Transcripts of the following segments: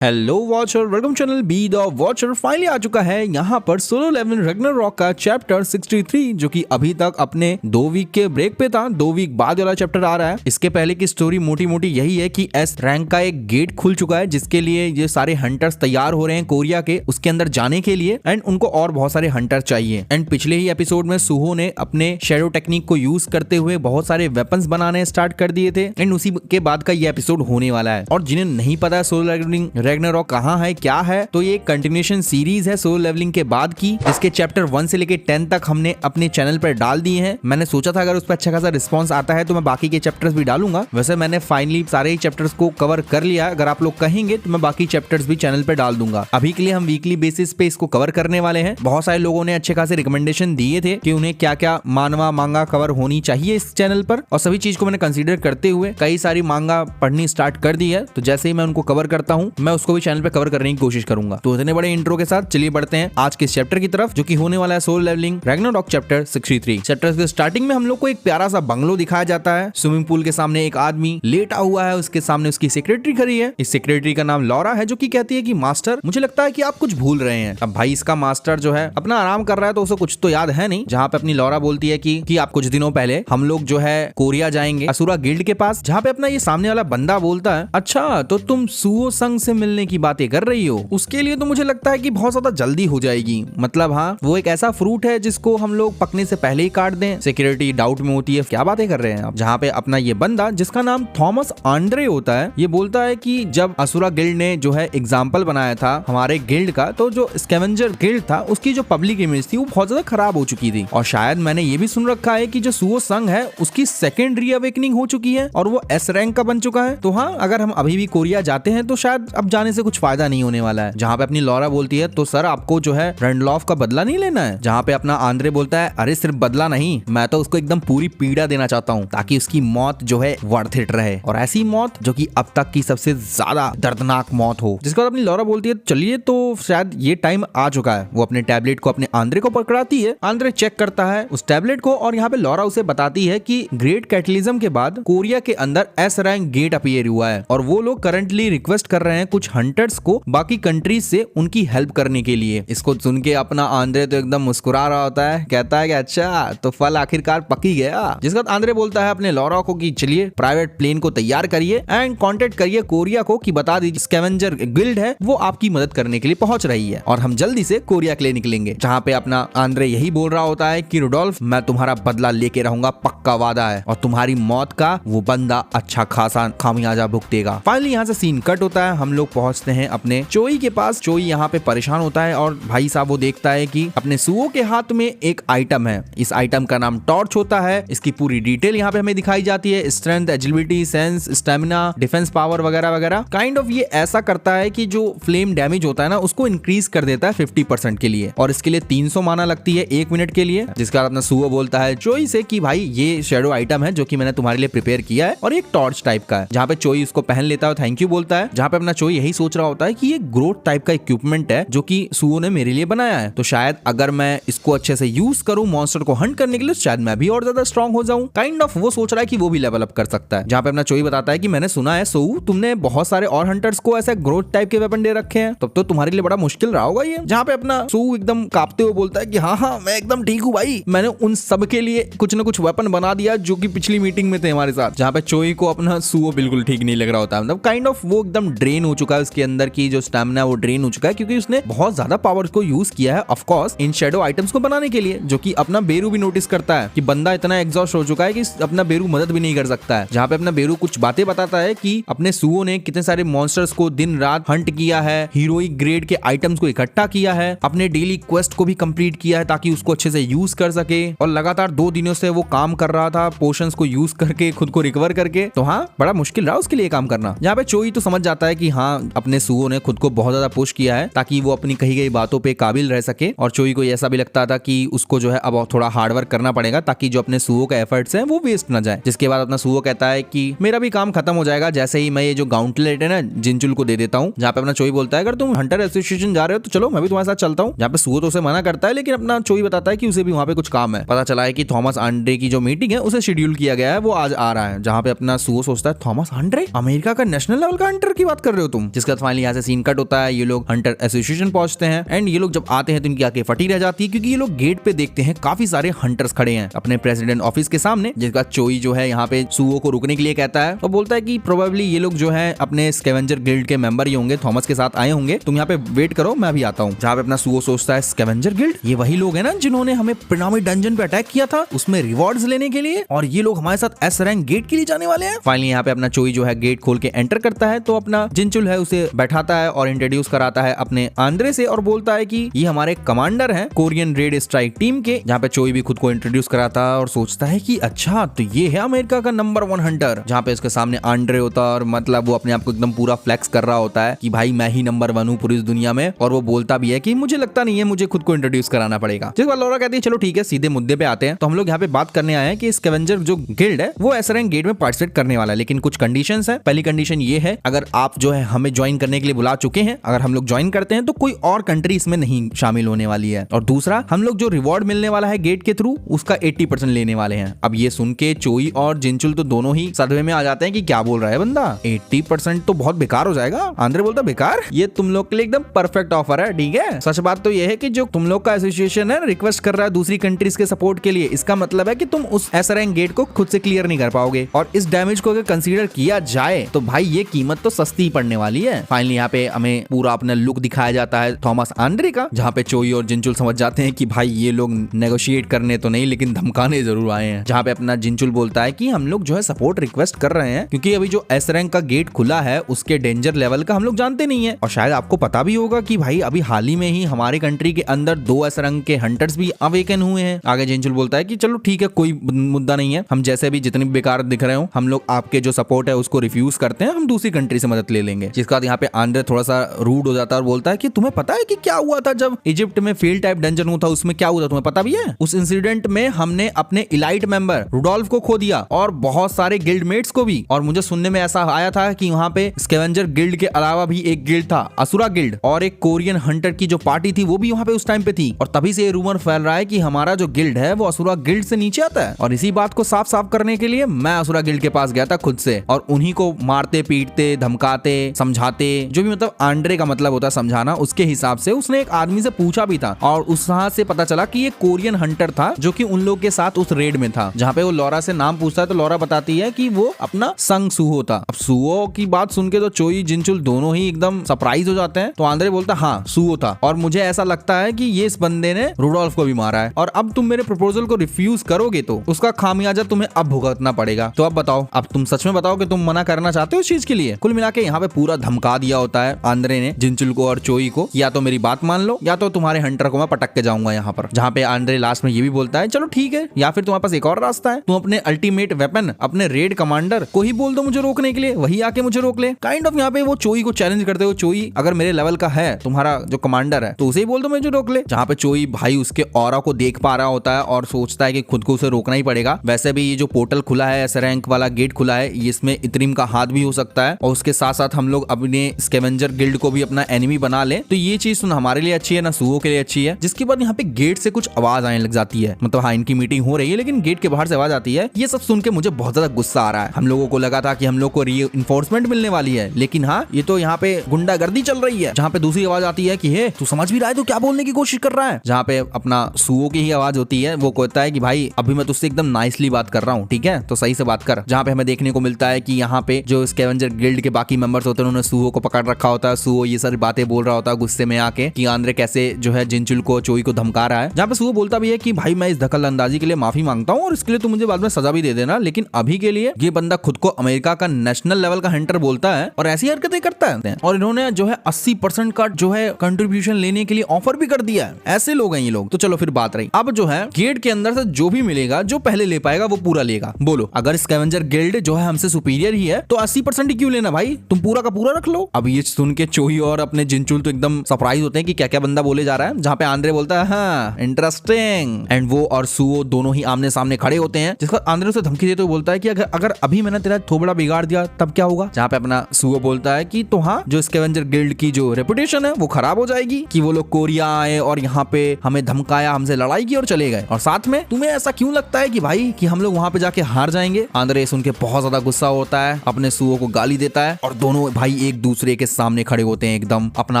Hello watcher, welcome channel be the watcher. Finally आ चुका है यहाँ पर सोलो लेवलिंग रैग्नारॉक का चैप्टर 63 जो कि अभी तक अपने 2 वीक के ब्रेक पे था। 2 वीक बाद वाला चैप्टर आ रहा है। इसके पहले की स्टोरी मोटी मोटी यही है कि एस रैंक का एक गेट खुल चुका है जिसके लिए ये सारे हंटर्स तैयार हो रहे हैं कोरिया के उसके अंदर जाने के लिए, एंड उनको और बहुत सारे हंटर चाहिए। एंड पिछले ही एपिसोड में सुहो ने अपने शैडो टेक्निक को यूज करते हुए बहुत सारे वेपन्स बनाने स्टार्ट कर दिए थे, एंड उसी के बाद का ये एपिसोड होने वाला है। और जिन्हें नहीं पता सोलो लेवलिंग रैग्नारॉक कहां है क्या है, तो ये कंटिन्यूएशन सीरीज है सोलो लेवलिंग के बाद की, जिसके चैप्टर 1 से लेके 10 तक हमने अपने चैनल पर डाल दिए हैं। मैंने सोचा था अगर उस पर अच्छा खासा रिस्पांस आता है तो मैं बाकी के चैप्टर्स भी डालूंगा। वैसे मैंने फाइनली सारे ही चैप्टर्स को कवर कर लिया। अगर आप लोग कहेंगे तो मैं बाकी चैप्टर्स भी चैनल पर डाल दूंगा। अभी के लिए हम वीकली बेसिस पे इसको कवर करने वाले हैं। बहुत सारे लोगों ने अच्छे खासे रिकमेंडेशन दिए थे कि उन्हें क्या क्या मानवा मांगा कवर होनी चाहिए इस चैनल पर, और सभी चीज को मैंने कंसीडर करते हुए कई सारी मांगा पढ़नी स्टार्ट कर दी है। तो जैसे ही मैं उनको कवर करता हूँ मैं उसको भी चैनल पर कवर करने की कोशिश करूंगा। तो इतने बड़े इंट्रो के साथ चलिए बढ़ते हैं आज के चैप्टर की तरफ, जो कि होने वाला है solo levelling Ragnarok chapter 63। Chapter के स्टार्टिंग में हम लोग को एक प्यारा सा बंगलो दिखाया जाता है। स्विमिंग पूल के सामने एक आदमी लेटा हुआ है, उसके सामने उसकी सेक्रेटरी खड़ी है। इस सेक्रेटरी का नाम लॉरा है, जो कि कहती है कि मास्टर मुझे लगता है कि आप कुछ भूल रहे हैं। अब भाई इसका मास्टर जो है अपना आराम कर रहा है तो उसे कुछ तो याद है नहीं। जहाँ पे अपनी लॉरा बोलती है कि आप कुछ दिनों पहले हम लोग जो है कोरिया जाएंगे असुरा गिल्ड के पास, जहाँ पे अपना ये सामने वाला बंदा बोलता है अच्छा तो तुम सुओ संग से मिलने की बातें कर रही हो, उसके लिए तो मुझे लगता है कि बहुत ज्यादा जल्दी हो जाएगी। मतलब हाँ, वो एक ऐसा फ्रूट है जिसको हम लोग पकने से पहले ही काट दें। सिक्योरिटी डाउट में होती है क्या बातें कर रहे हैं आप। जहाँ पे अपना ये बंदा जिसका नाम थॉमस आंड्रे होता है, ये बोलता है कि जब असुरा गिल्ड ने जो है एग्जाम्पल बनाया था हमारे गिल्ड का, तो जो स्कैवेंजर गिल्ड था उसकी जो पब्लिक इमेज थी वो बहुत ज्यादा खराब हो चुकी थी। और शायद मैंने ये भी सुन रखा है कि जो सुओ संघ है उसकी सेकेंड रीअवेकनिंग हो चुकी है और वो एस रैंक का बन चुका है। तो हाँ, अगर हम अभी भी कोरिया जाते हैं तो शायद अब जाने से कुछ फायदा नहीं होने वाला है। जहाँ पे अपनी लॉरा बोलती है तो सर आपको जो है रैंडलॉफ का बदला नहीं लेना है। जहाँ पे अपना आंद्रे बोलता है अरे सिर्फ बदला नहीं, मैं तो उसको एकदम पूरी पीड़ा देना चाहता हूँ ताकि उसकी मौत जो है वर्थ इट रहे, और ऐसी मौत जो कि अब तक की सबसे ज्यादा दर्दनाक मौत हो। जिसके बाद अपनी लॉरा बोलती है चलिए तो शायद ये टाइम आ चुका है। वो अपने टैबलेट को अपने आंद्रे को पकड़ाती है। आंद्रे चेक करता है उस टैबलेट को और यहाँ पे लॉरा उसे बताती है कि ग्रेट कैटलिज्म के बाद कोरिया के अंदर एस रैंक गेट अपीयर हुआ है और वो लोग करंटली रिक्वेस्ट कर रहे हैं कुछ हंटर्स को बाकी कंट्रीज से उनकी हेल्प करने के लिए। इसको सुन के अपना आंद्रे तो एकदम मुस्कुरा रहा होता है, कहता है कि अच्छा तो फल आखिरकार पक ही गया। जिसके बाद आंद्रे बोलता है अपने लॉरा को कि चलिए प्राइवेट प्लेन को तैयार करिए एंड कांटेक्ट करिए कोरिया को कि बता दीजिए स्कैवेंजर गिल्ड है वो आपकी मदद करने के लिए पहुंच रही है और हम जल्दी से कोरिया के लिए निकलेंगे। जहाँ पे अपना आंद्रे यही बोल रहा होता है कि रुडोल्फ मैं तुम्हारा बदला लेके रहूंगा, पक्का वादा है, और तुम्हारी मौत का वो बंदा अच्छा खासा खामियाजा भुगतेगा। फाइनली यहाँ से सीन कट होता है। हम लोग पहुंचते हैं अपने चोई के पास। चोई यहाँ पे परेशान होता है और भाई साहब वो देखता है कि अपने सुओ के हाथ में एक आइटम है। इस आइटम का नाम टॉर्च होता है। इसकी पूरी डिटेल यहाँ पे हमें दिखाई जाती है, strength, agility, sense, stamina, defence power वगैरह वगैरह। काइंड ऑफ ये ऐसा करता है कि जो फ्लेम डैमेज होता है ना उसको इंक्रीज कर देता है 50% के लिए, और इसके लिए 300 माना लगती है 1 मिनट के लिए। जिसके बाद अपना सुओ बोलता है चोई से कि भाई ये शेडो आइटम है जो कि मैंने तुम्हारे लिए प्रिपेयर किया है और एक टॉर्च टाइप का है। जहाँ पे चोई उसको पहन लेता है, थैंक यू बोलता है। जहाँ पे अपना चोई यही सोच रहा होता है कि ये ग्रोथ टाइप का इक्विपमेंट है जो कि सुओ ने मेरे लिए बनाया है, तो शायद अगर मैं इसको अच्छे से यूज करूं मॉन्स्टर को हंट करने के लिए शायद मैं भी और ज्यादा स्ट्रांग हो जाऊं। काइंड ऑफ वो सोच रहा है कि वो भी लेवल अप कर सकता है। जहाँ पे अपना चोई बताता है कि मैंने सुना है सुओ तुमने बहुत सारे और हंटर्स को ऐसे ग्रोथ टाइप के वेपन दे रखे हैं, तब तो तुम्हारे लिए बड़ा मुश्किल रहा होगा ये। जहाँ पे अपना सुओ एकदम कांपते हुए बोलता है कि हाँ मैं एकदम ठीक हूँ भाई, मैंने उन सब के लिए कुछ न कुछ वेपन बना दिया जो कि पिछली मीटिंग में थे हमारे साथ। जहाँ पे चोई को अपना सुओ बिल्कुल ठीक नहीं लग रहा होता, मतलब काइंड ऑफ वो एकदम ड्रेन हो चुका है, उसके अंदर की जो स्टैमिना वो ड्रेन हो चुका है क्योंकि उसने बहुत ज्यादा पावर को यूज किया है of course in Shadow items को बनाने के लिए। जो कि अपना बेरू भी नोटिस करता है कि बंदा इतना एग्जॉस्ट हो चुका है कि अपना बेरू मदद भी नहीं कर सकता है। जहाँ पे अपना बेरू कुछ बातें बताता है कि अपने सुओ ने कितने सारे मॉन्स्टर्स को दिन रात हंट किया है, हीरोइक ग्रेड के आइटम्स को इकट्ठा किया है, अपने डेली क्वेस्ट को भी कंप्लीट किया है ताकि उसको अच्छे से यूज कर सके, और लगातार 2 दिनों से वो काम कर रहा था पोशंस को यूज करके खुद को रिकवर करके। तो हाँ, बड़ा मुश्किल रहा उसके लिए काम करना। यहाँ पे चोई तो समझ जाता है कि हाँ अपने सुओ ने खुद को बहुत ज्यादा पुश किया है ताकि वो अपनी कही गई बातों पे काबिल रह सके, और चोई को ऐसा भी लगता था कि उसको जो है अब थोड़ा हार्डवर्क करना पड़ेगा ताकि जो अपने सुओ का एफर्ट्स हैं वो वेस्ट ना जाए। जिसके बाद अपना सुओ कहता है कि मेरा भी काम खत्म हो जाएगा जैसे ही मैं ये जो गाउंटलेट है ना जिंचुल को दे देता हूँ। जहाँ पे अपना चोई बोलता है अगर तुम हंटर एसोसिएशन जा रहे हो तो चलो मैं भी तुम्हारे साथ चलता हूँ। जहाँ पे सुओ तो उसे मना करता है, लेकिन अपना चोई बताता है कि उसे भी वहाँ पे कुछ काम है। पता चला है कि थॉमस आंड्रे की जो मीटिंग है उसे शेड्यूल किया गया है, वो आज आ रहा है। जहाँ पे अपना सुओ सोचता है थॉमस आंड्रे अमेरिका का नेशनल लेवल का हंटर की बात कर रहे हो तुम, जिसका फाइनली यहाँ से सीन कट होता है। ये लोग हंटर एसोसिएशन पहुंचते हैं एंड ये लोग जब आते हैं तो इनकी आंखें फटी रह जाती है, क्योंकि ये लोग गेट पे देखते हैं काफी सारे हंटर्स खड़े हैं अपने प्रेसिडेंट ऑफिस के सामने, जिसका चोई जो है यहाँ पे सुओ को रुकने के लिए कहता है और बोलता है कि प्रोबेबली ये लोग जो है अपने स्कैवेंजर गिल्ड के मेंबर ही होंगे, थॉमस के साथ आए होंगे, तुम यहाँ पे वेट करो, मैं अभी आता हूँ। जहाँ पे अपना सुओ सोचता है स्कैवेंजर गिल्ड, ये वही लोग है ना जिन्होंने हमें पिरामिड डंजन पे अटैक किया था उसमें रिवॉर्ड्स लेने के लिए, और ये लोग हमारे साथ एस रैंक गेट के लिए जाने वाले हैं। फाइनली यहाँ पे अपना चोई जो है गेट खोल के एंटर करता है तो अपना जिनचुल है उसे बैठाता है और इंट्रोड्यूस कराता है अपने आंद्रे से और बोलता है कि ये हमारे कमांडर हैं कोरियन रेड स्ट्राइक टीम के। जहाँ पे चोई भी खुद को इंट्रोड्यूस कराता है और सोचता है कि अच्छा तो ये है अमेरिका का नंबर 1 हंटर। जहाँ पे इसके सामने आंड्रे होता है और मतलब वो अपने आप को एकदम पूरा फ्लेक्स कर रहा होता है कि भाई मैं ही नंबर 1 हूँ पूरी इस दुनिया में, और वो बोलता भी है कि मुझे लगता नहीं है मुझे खुद को इंट्रोड्यूस कराना पड़ेगा। जिस बार लौरा कहती है चलो ठीक है सीधे मुद्दे पे आते हैं, तो हम लोग यहाँ पे बात करने आए हैं कि स्कैवेंजर जो गिल्ड है वो एस रैंक गेट में पार्टिसिपेट करने वाला है, लेकिन कुछ कंडीशंस है। पहली कंडीशन ये है अगर आप जो है हमें ज्वाइन करने के लिए बुला चुके हैं, अगर हम लोग ज्वाइन करते हैं तो कोई और कंट्री इसमें नहीं शामिल होने वाली है, और दूसरा हम लोग जो रिवॉर्ड मिलने वाला है गेट के थ्रू उसका 80% लेने वाले हैं। अब ये सुन के चोई और जिनचुल तो दोनों ही सदमे में आ जाते हैं कि क्या बोल रहा है बंदा, 80% तो बहुत बेकार हो जाएगा। आंद्रे बोलता बेकार, ये तुम लोग के लिए एकदम परफेक्ट ऑफर है, ठीक है। सच बात तो ये है कि जो तुम लोग का एसोसिएशन है रिक्वेस्ट कर रहा है दूसरी कंट्रीज के सपोर्ट के लिए, इसका मतलब है कि तुम उस एस रैंक गेट को खुद से क्लियर नहीं कर पाओगे, और इस डैमेज को अगर कंसीडर किया जाए तो भाई ये कीमत तो सस्ती पड़ने वाली है। फाइनली यहाँ पे हमें पूरा अपना लुक दिखाया जाता है थॉमस आंद्रे का, जहाँ पे चोई और जिनचुल समझ जाते हैं कि भाई ये लोग नेगोशिएट करने तो नहीं लेकिन धमकाने जरूर आए हैं। जहाँ पे अपना जिनचुल बोलता है कि हम लोग जो है सपोर्ट रिक्वेस्ट कर रहे हैं क्योंकि अभी जो एस रैंक का गेट खुला है उसके डेंजर लेवल का हम लोग जानते नहीं है, और शायद आपको पता भी होगा कि भाई अभी हाल ही में ही हमारे कंट्री के अंदर 2 एस रैंक के हंटर्स भी अवेकन हुए हैं। आगे जिनचुल बोलता है कि चलो ठीक है कोई मुद्दा नहीं है, हम जैसे भी जितने भी बेकार दिख रहे हो हम लोग आपके जो सपोर्ट है उसको रिफ्यूज करते हैं, हम दूसरी कंट्री से मदद ले लेंगे। जिसके बाद यहाँ पे आंद्रे थोड़ा सा रूड हो जाता है और बोलता है कि तुम्हें पता है कि क्या हुआ था जब इजिप्ट में फील्ड टाइप डंजन हुआ था, उसमें क्या हुआ था तुम्हें पता भी है? उस इंसिडेंट में हमने अपने इलाइट मेंबर रुडोल्फ को खो दिया और बहुत सारे गिल्डमेट्स को भी, और मुझे सुनने में ऐसा आया था कि वहाँ पे स्कैवेंजर गिल्ड के अलावा भी एक गिल्ड था असुरा गिल्ड, और एक कोरियन हंटर की जो पार्टी थी वो भी वहाँ पे उस टाइम पे थी, और तभी से ये रूमर फैल रहा है कि हमारा जो गिल्ड है वो असुरा गिल्ड से नीचे आता है। और इसी बात को साफ साफ करने के लिए मैं असुरा गिल्ड के पास गया था खुद से, और उन्हीं को मारते पीटते धमकाते समझाते, जो भी मतलब आंड्रे का मतलब होता है समझाना, उसके हिसाब से उसने एक आदमी से पूछा भी था और उस से पता चला कि ये कोरियन हंटर था जो कि उन लोग के साथ उस रेड में था। जहाँ पे वो लौरा से नाम पूछता है तो लौरा बताती है कि वो अपना संग सुहो था। अब सुहो की बात सुन के तो चोई जिनचुल दोनों ही एकदम सरप्राइज हो जाते हैं, तो आंद्रे बोलता हाँ सुहो था, और मुझे ऐसा लगता है कि ये इस बंदे ने रुडोल्फ को भी मारा है, और अब तुम मेरे प्रपोजल को रिफ्यूज करोगे तो उसका खामियाजा तुम्हें अब भुगतना पड़ेगा। तो अब बताओ, अब तुम सच में बताओ कि तुम मना करना चाहते हो उस चीज के लिए। कुल मिला के यहाँ पे पूरा धमका दिया होता है आंद्रे ने जिनचुल को और चोई को, या तो मेरी बात मान लो या तो तुम्हारे हंटर को मैं पटक के जाऊंगा यहाँ पर। जहाँ पे आंद्रे लास्ट में ये भी बोलता है चलो ठीक है, या फिर तुम्हारे पास एक और रास्ता है, तुम अपने अल्टीमेट वेपन अपने रेड कमांडर को ही बोल दो मुझे रोकने के लिए, वही आके मुझे रोक ले। काइंड ऑफ यहाँ पे वो चोई को चैलेंज करते हो, चोई अगर मेरे लेवल का है तुम्हारा जो कमांडर है तो उसे ही बोल दो मुझे रोक ले। जहाँ पे चोई भाई उसके ऑरा को देख पा रहा होता है और सोचता है कि खुद को उसे रोकना ही पड़ेगा। वैसे भी ये जो पोर्टल खुला है एस रैंक वाला गेट खुला है, इसमें इतरिम का हाथ भी हो सकता है, और उसके साथ साथ हम लोग अपने स्कैवेंजर गिल्ड को भी अपना एनिमी बना ले, तो ये चीज ना हमारे लिए अच्छी है ना सुहो के लिए अच्छी है। जिसके बाद यहाँ पे गेट से कुछ आवाज आने लग जाती है, मतलब हाँ इनकी मीटिंग हो रही है लेकिन गेट के बाहर से आवाज आती है। ये सब सुन के मुझे बहुत ज्यादा गुस्सा आ रहा है। हम लोगों को लगा था कि हम लोग को रीइंफोर्समेंट मिलने वाली है, लेकिन हाँ ये तो यहाँ पे गुंडागर्दी चल रही है। जहाँ पे दूसरी आवाज आती है कि हे तू समझ भी रहा है तो क्या बोलने की कोशिश कर रहा है। जहाँ पे अपना सुहो की ही आवाज होती है, वो कहता है कि भाई अभी मैं तुझसे एकदम नाइसली बात कर रहा हूँ, ठीक है तो सही से बात कर। जहाँ पे हमें देखने को मिलता है कि यहाँ पे जो स्कैवेंजर गिल्ड के बाकी मेंबर्स होते हैं उन्होंने सुहो को पकड़ रखा होता है। सुहो ये सारी बातें बोल रहा होता है गुस्से में आके कि आंद्रे कैसे जो है जिनचुल को चोई को धमका रहा है। जहाँ पे सुहो बोलता भी है कि भाई मैं इस दखल अंदाजी के लिए माफी मांगता हूँ और इसके लिए तू मुझे बाद में सजा भी दे देना, लेकिन अभी के लिए ये बंदा खुद को अमेरिका का नेशनल लेवल का हंटर बोलता है और ऐसी हरकतें करता है, और इन्होंने जो है 80% का जो है कंट्रीब्यूशन लेने के लिए ऑफर भी कर दिया है। ऐसे लोग हैं ये लोग। तो चलो फिर बात रही, अब जो है गेट के अंदर से जो भी मिलेगा, जो पहले ले पाएगा वो पूरा लेगा। बोलो अगर स्कैवेंजर गिल्ड जो है हमसे सुपीरियर ही है तो 80% ही क्यों लेना भाई, तुम पूरा का पूरा रख लो। अब ये सुन के चोई और अपने जिनचुल तो एकदम सरप्राइज होते हैं कि क्या क्या बंदा बोले जा रहा है। जहाँ पे आंद्रे बोलता है हाँ इंटरेस्टिंग, एंड वो और सुओ दोनों ही आमने सामने खड़े होते हैं। जिसका आंद्रे उसे धमकी देते हुए बोलता है कि अगर अभी मैंने तेरा थोबड़ा बिगाड़ दिया तब क्या होगा। जहाँ पे अपना सुओ बोलता है कि तो हाँ जो स्कैवेंजर गिल्ड की जो रेपुटेशन है वो खराब हो जाएगी कि वो लोग कोरिया आए और यहाँ पे हमें धमकाया, हमसे लड़ाई की और चले गए, और साथ में तुम्हें ऐसा क्यों लगता है कि भाई कि हम लोग वहाँ पे जाके हार जाएंगे। आंद्रे सुन के बहुत ज्यादा गुस्सा होता है, अपने सुओ को गाली देता है और दोनों भाई एक दूसरे के सामने खड़े होते हैं एकदम अपना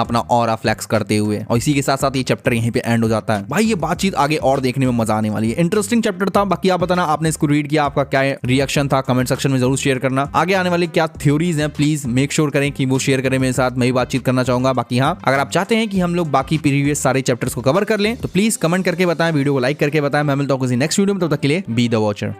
अपना ऑरा फ्लेक्स करते हुए, और इसी के साथ साथ ये चैप्टर यहीं पे एंड हो जाता है। भाई ये बातचीत आगे और देखने में मजा आने वाली है। इंटरेस्टिंग चैप्टर था। बाकी आप बताना आपने इसको रीड किया, आपका क्या रिएक्शन था, कमेंट सेक्शन में जरूर शेयर करना। आगे आने वाली क्या थ्योरीज हैं प्लीज मेक श्योर करें कि वो शेयर करें मेरे साथ, मैं भी बातचीत करना चाहूंगा। बाकी हाँ, अगर आप चाहते हैं कि हम लोग बाकी प्रीवियस सारे चैप्टर्स को कवर कर लें तो प्लीज कमेंट करके बताएं, वीडियो को लाइक करके बताएं। मैं मिलता हूं किसी नेक्स्ट वीडियो में, तब तक के लिए बी द वॉचर।